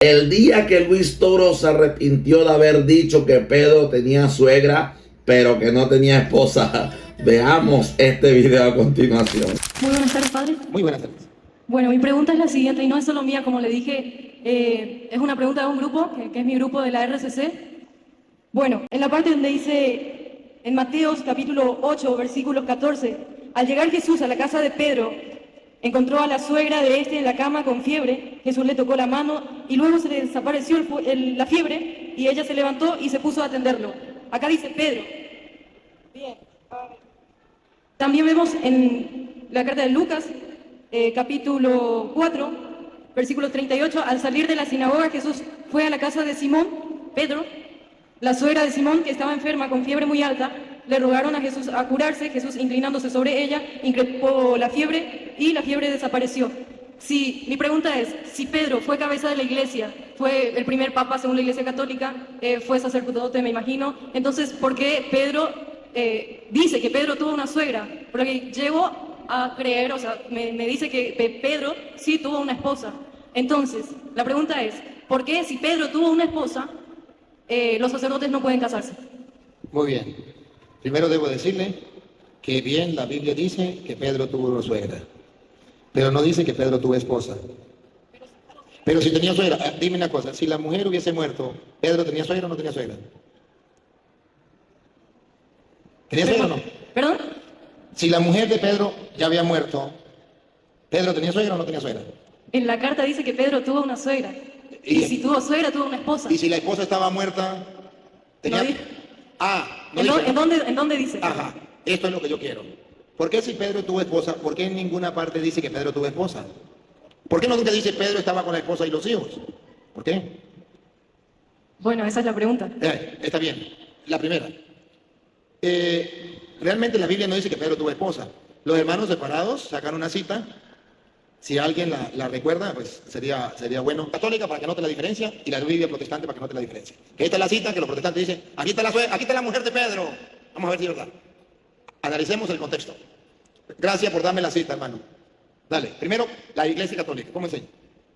El día que Luis Toro se arrepintió de haber dicho que Pedro tenía suegra, pero que no tenía esposa. Veamos este video a continuación. Muy buenas tardes, padre. Muy buenas tardes. Bueno, mi pregunta es la siguiente, y no es solo mía, como le dije, es una pregunta de un grupo, que es mi grupo de la RCC. Bueno, en la parte donde dice, en Mateos capítulo 8, versículo 14, al llegar Jesús a la casa de Pedro, encontró a la suegra de este en la cama con fiebre. Jesús le tocó la mano y luego se le desapareció la fiebre y ella se levantó y se puso a atenderlo. Acá dice Pedro. Bien. También vemos en la carta de Lucas, capítulo 4, versículo 38, al salir de la sinagoga Jesús fue a la casa de Simón, Pedro, la suegra de Simón, que estaba enferma con fiebre muy alta. Le rogaron a Jesús a curarse. Jesús, inclinándose sobre ella, increpó la fiebre y la fiebre desapareció. Mi pregunta es, si Pedro fue cabeza de la iglesia, fue el primer papa según la iglesia católica, fue sacerdote, me imagino, entonces, ¿por qué Pedro dice que Pedro tuvo una suegra? Porque llego a creer, o sea, me dice que Pedro sí tuvo una esposa. Entonces, la pregunta es, ¿por qué si Pedro tuvo una esposa, los sacerdotes no pueden casarse? Muy bien. Primero debo decirle que bien la Biblia dice que Pedro tuvo una suegra, pero no dice que Pedro tuvo esposa. Pero si tenía suegra, dime una cosa, si la mujer hubiese muerto, ¿Pedro tenía suegra o no tenía suegra? ¿Tenía suegra o no? ¿Perdón? Si la mujer de Pedro ya había muerto, ¿Pedro tenía suegra o no tenía suegra? En la carta dice que Pedro tuvo una suegra. Y si tuvo suegra, tuvo una esposa. Y si la esposa estaba muerta, tenía... ¿En dónde dice? Ajá, esto es lo que yo quiero. ¿Por qué si Pedro tuvo esposa, por qué en ninguna parte dice que Pedro tuvo esposa? ¿Por qué no nunca dice Pedro estaba con la esposa y los hijos? ¿Por qué? Bueno, esa es la pregunta. Está bien. La primera. Realmente la Biblia no dice que Pedro tuvo esposa. Los hermanos separados sacan una cita. Si alguien la recuerda, pues sería bueno. Católica para que note la diferencia y la Biblia protestante para que note la diferencia. Que esta es la cita que los protestantes dicen, aquí está la mujer de Pedro. Vamos a ver si es verdad. Analicemos el contexto. Gracias por darme la cita, hermano. Dale, primero, la Iglesia Católica. ¿Cómo enseña?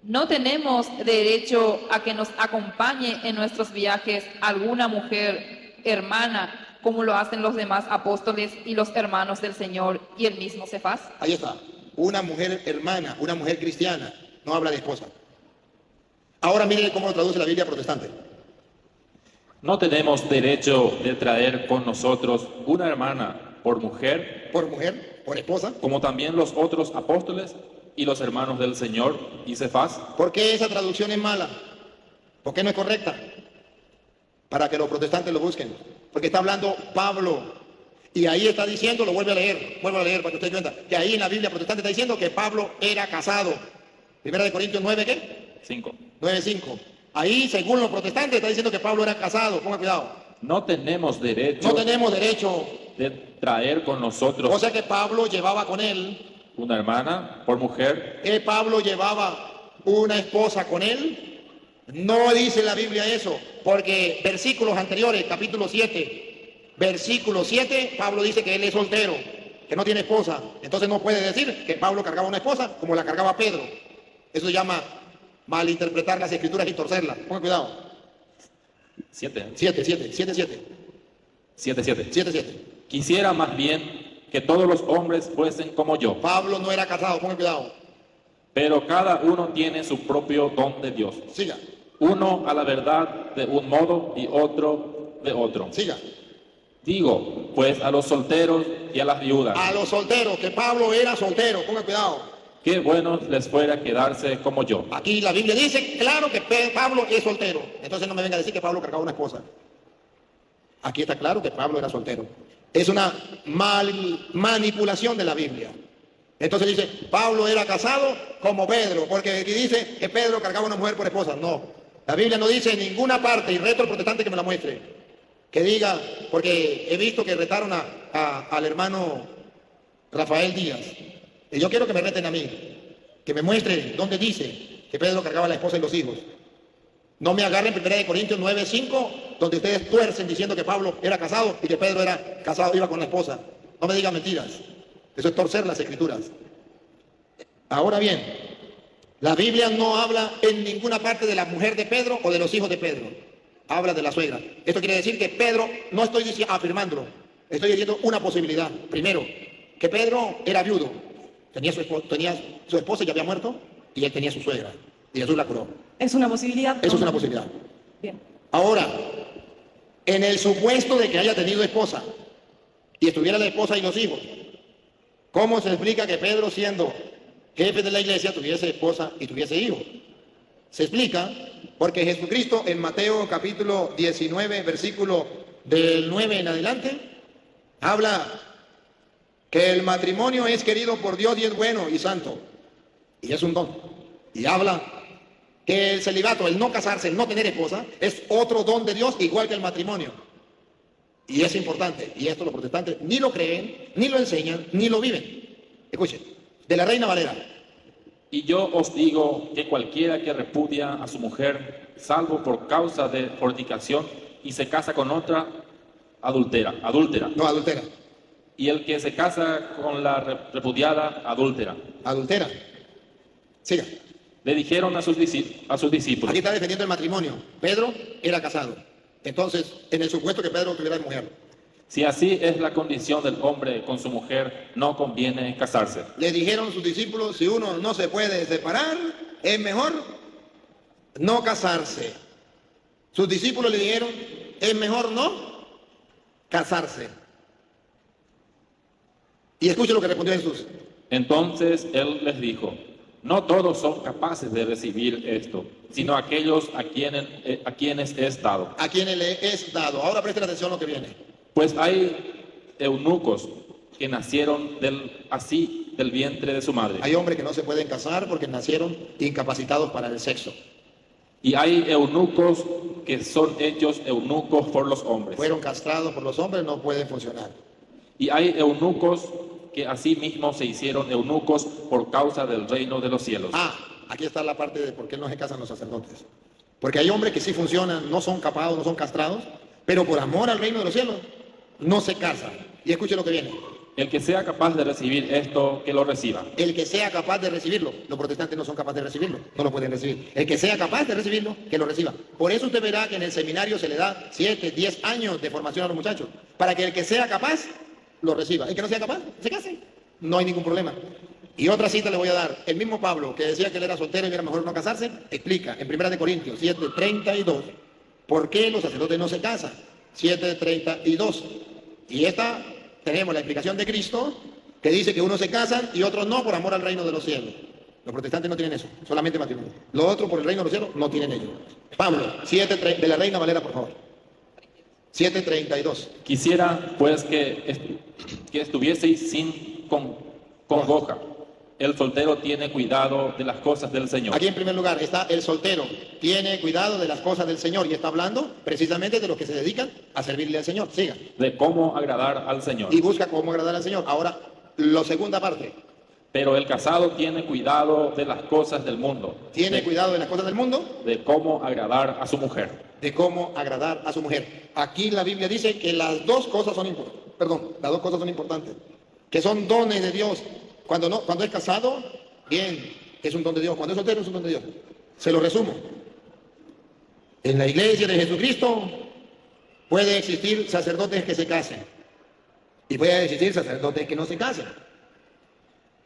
No tenemos derecho a que nos acompañe en nuestros viajes alguna mujer hermana, como lo hacen los demás apóstoles y los hermanos del Señor y el mismo Cefas. Ahí está. Una mujer hermana, una mujer cristiana, no habla de esposa. Ahora miren cómo lo traduce la Biblia protestante. No tenemos derecho de traer con nosotros una hermana por mujer, por esposa. como también los otros apóstoles y los hermanos del Señor y Cefas. ¿Por qué esa traducción es mala? ¿Por qué no es correcta? Para que los protestantes lo busquen. Porque está hablando Pablo. Y ahí está diciendo, vuelvo a leer para que usted cuenta, que ahí en la Biblia protestante está diciendo que Pablo era casado. Primera de Corintios 9, ¿qué? 5. 9:5. Ahí, según los protestantes, está diciendo que Pablo era casado. Ponga cuidado. No tenemos derecho de traer con nosotros O sea que Pablo llevaba con él. una hermana por mujer. Pablo llevaba una esposa con él. No dice la Biblia eso, porque versículos anteriores, capítulo 7, versículo 7, Pablo dice que él es soltero, que no tiene esposa. Entonces no puede decir que Pablo cargaba una esposa como la cargaba Pedro. Eso se llama malinterpretar las escrituras y torcerlas. Ponga cuidado. 7. 7. Quisiera más bien que todos los hombres fuesen como yo. Pablo no era casado, ponga cuidado. Pero cada uno tiene su propio don de Dios. Siga. Uno a la verdad de un modo y otro de otro. Siga. Digo, pues a los solteros y a las viudas. A los solteros, que Pablo era soltero, ponga cuidado. Qué bueno les fuera quedarse como yo. Aquí la Biblia dice, claro que Pablo es soltero. Entonces no me venga a decir que Pablo cargaba una esposa. Aquí está claro que Pablo era soltero. Es una manipulación de la Biblia. Entonces dice, Pablo era casado como Pedro, porque aquí dice que Pedro cargaba una mujer por esposa. No, la Biblia no dice en ninguna parte, y reto al protestante que me la muestre, que diga, porque he visto que retaron al hermano Rafael Díaz, y yo quiero que me reten a mí, que me muestre dónde dice que Pedro cargaba a la esposa y los hijos. No me agarren 1 Corintios 9:5, donde ustedes tuercen diciendo que Pablo era casado y que Pedro era casado, iba con la esposa. No me digan mentiras. Eso es torcer las escrituras. Ahora bien, La Biblia no habla en ninguna parte de la mujer de Pedro o de los hijos de Pedro. Habla de la suegra. Esto quiere decir que Pedro, no estoy afirmándolo, estoy diciendo una posibilidad. Primero, que Pedro era viudo. Tenía su esposa, ya había muerto, y él tenía su suegra. Y Jesús la curó. Es una posibilidad. Eso es una posibilidad. Bien. Ahora, en el supuesto de que haya tenido esposa, y estuviera la esposa y los hijos, ¿cómo se explica que Pedro, siendo jefe de la iglesia, tuviese esposa y tuviese hijos? Se explica porque Jesucristo en Mateo capítulo 19, versículo del 9 en adelante, habla que el matrimonio es querido por Dios y es bueno y santo, y es un don. Y habla que el celibato, el no casarse, el no tener esposa, es otro don de Dios igual que el matrimonio. Y es importante, y esto los protestantes ni lo creen, ni lo enseñan, ni lo viven. Escuchen, de la Reina Valera. Y yo os digo que cualquiera que repudia a su mujer, salvo por causa de fornicación, y se casa con otra, adúltera. No, adultera. Y el que se casa con la repudiada, adúltera. Adultera. Siga. Le dijeron a sus discípulos. Aquí está defendiendo el matrimonio. Pedro era casado. Entonces, en el supuesto que Pedro tuviera mujer, Si así es la condición del hombre con su mujer, no conviene casarse. le dijeron sus discípulos, si uno no se puede separar, es mejor no casarse. Sus discípulos le dijeron, es mejor no casarse. Y escuchen lo que respondió Jesús. Entonces él les dijo, no todos son capaces de recibir esto, sino aquellos a quienes es dado. A quienes le es dado. Ahora presten atención a lo que viene. Pues hay eunucos que nacieron del vientre de su madre. Hay hombres que no se pueden casar porque nacieron incapacitados para el sexo. Y hay eunucos que son hechos eunucos por los hombres. Fueron castrados por los hombres, no pueden funcionar. Y hay eunucos que asimismo se hicieron eunucos por causa del reino de los cielos. Aquí está la parte de por qué no se casan los sacerdotes. Porque hay hombres que sí funcionan, no son capados, no son castrados, pero por amor al reino de los cielos no se casan. Y escuche lo que viene. El que sea capaz de recibir esto, que lo reciba. El que sea capaz de recibirlo. Los protestantes no son capaces de recibirlo, no lo pueden recibir. El que sea capaz de recibirlo, que lo reciba. Por eso usted verá que en el seminario se le da 7, 10 años de formación a los muchachos, para que el que sea capaz lo reciba. El que no sea capaz, se case. No hay ningún problema. Y otra cita le voy a dar. El mismo Pablo, que decía que él era soltero y era mejor no casarse, explica en 1 Corintios 7:32 por qué los sacerdotes no se casan. 7:32. Y esta tenemos la explicación de Cristo, que dice que unos se casan y otros no por amor al reino de los cielos. Los protestantes no tienen eso, solamente matrimonio. Los otros por el reino de los cielos no tienen ello. Pablo, 7:3 de la Reina Valera, por favor. 7:32. Quisiera pues que estuvieseis sin congoja. El soltero tiene cuidado de las cosas del Señor. Aquí en primer lugar está el soltero, tiene cuidado de las cosas del Señor y está hablando precisamente de los que se dedican a servirle al Señor. Siga. De cómo agradar al Señor. Y busca cómo agradar al Señor. Ahora, la segunda parte. Pero el casado tiene cuidado de las cosas del mundo. Tiene cuidado de las cosas del mundo. De cómo agradar a su mujer. De cómo agradar a su mujer. Aquí la Biblia dice que las dos cosas son importantes. Que son dones de Dios. Cuando es casado, bien, es un don de Dios. Cuando es soltero, es un don de Dios. Se lo resumo. En la iglesia de Jesucristo puede existir sacerdotes que se casen. Y puede existir sacerdotes que no se casen.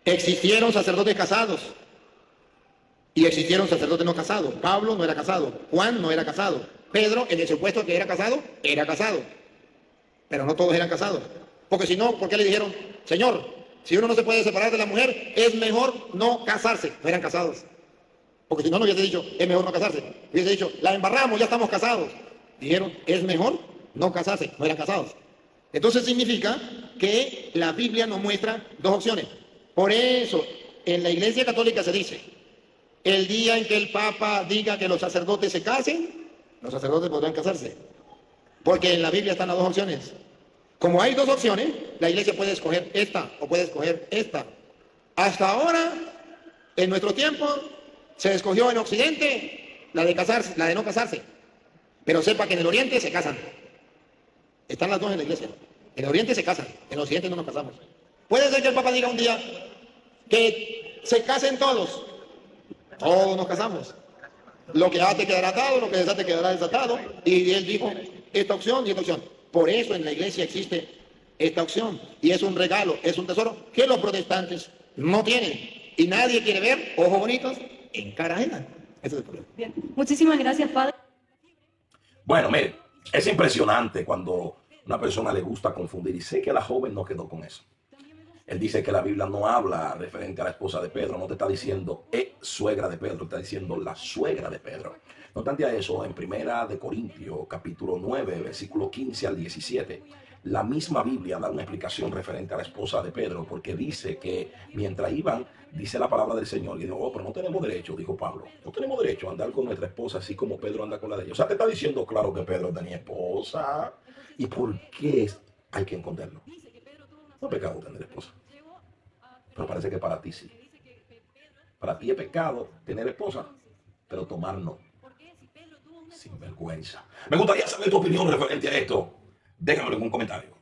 Existieron sacerdotes casados. Y existieron sacerdotes no casados. Pablo no era casado. Juan no era casado. Pedro, en el supuesto que era casado, era casado. Pero no todos eran casados. Porque si no, ¿por qué le dijeron, Señor, si uno no se puede separar de la mujer, es mejor no casarse? No eran casados. Porque si no, no hubiese dicho, es mejor no casarse. Hubiese dicho, la embarramos, ya estamos casados. Dijeron, es mejor no casarse. No eran casados. Entonces significa que la Biblia nos muestra dos opciones. Por eso, en la Iglesia Católica se dice, el día en que el Papa diga que los sacerdotes se casen, los sacerdotes podrán casarse. Porque en la Biblia están las dos opciones. Como hay dos opciones, la iglesia puede escoger esta o puede escoger esta. Hasta ahora, en nuestro tiempo, se escogió en Occidente la de casarse, la de no casarse. Pero sepa que en el Oriente se casan. Están las dos en la iglesia. En el Oriente se casan, en el Occidente no nos casamos. Puede ser que el Papa diga un día que se casen todos. Todos nos casamos. Lo que ate quedará atado, lo que desate quedará desatado. Y él dijo, esta opción y esta opción. Por eso en la iglesia existe esta opción. Y es un regalo, es un tesoro que los protestantes no tienen. Y nadie quiere ver ojos bonitos en cara ajena. Ese es el problema. Bien. Muchísimas gracias, Padre. Bueno, mire, es impresionante cuando una persona le gusta confundir. Y sé que la joven no quedó con eso. Él dice que la Biblia no habla referente a la esposa de Pedro, no te está diciendo suegra de Pedro, está diciendo la suegra de Pedro. No obstante a eso, en Primera de Corintios, capítulo 9, versículo 15 al 17, la misma Biblia da una explicación referente a la esposa de Pedro, porque dice que mientras iban, dice la palabra del Señor, y dijo, oh, pero no tenemos derecho, dijo Pablo, no tenemos derecho a andar con nuestra esposa así como Pedro anda con la de ellos. O sea, te está diciendo claro que Pedro tenía esposa. ¿Y por qué hay que esconderlo? No es pecado tener esposa. Pero parece que para ti sí. Para ti es pecado tener esposa, pero tomar no. Sin vergüenza. Me gustaría saber tu opinión referente a esto. Déjamelo en un comentario.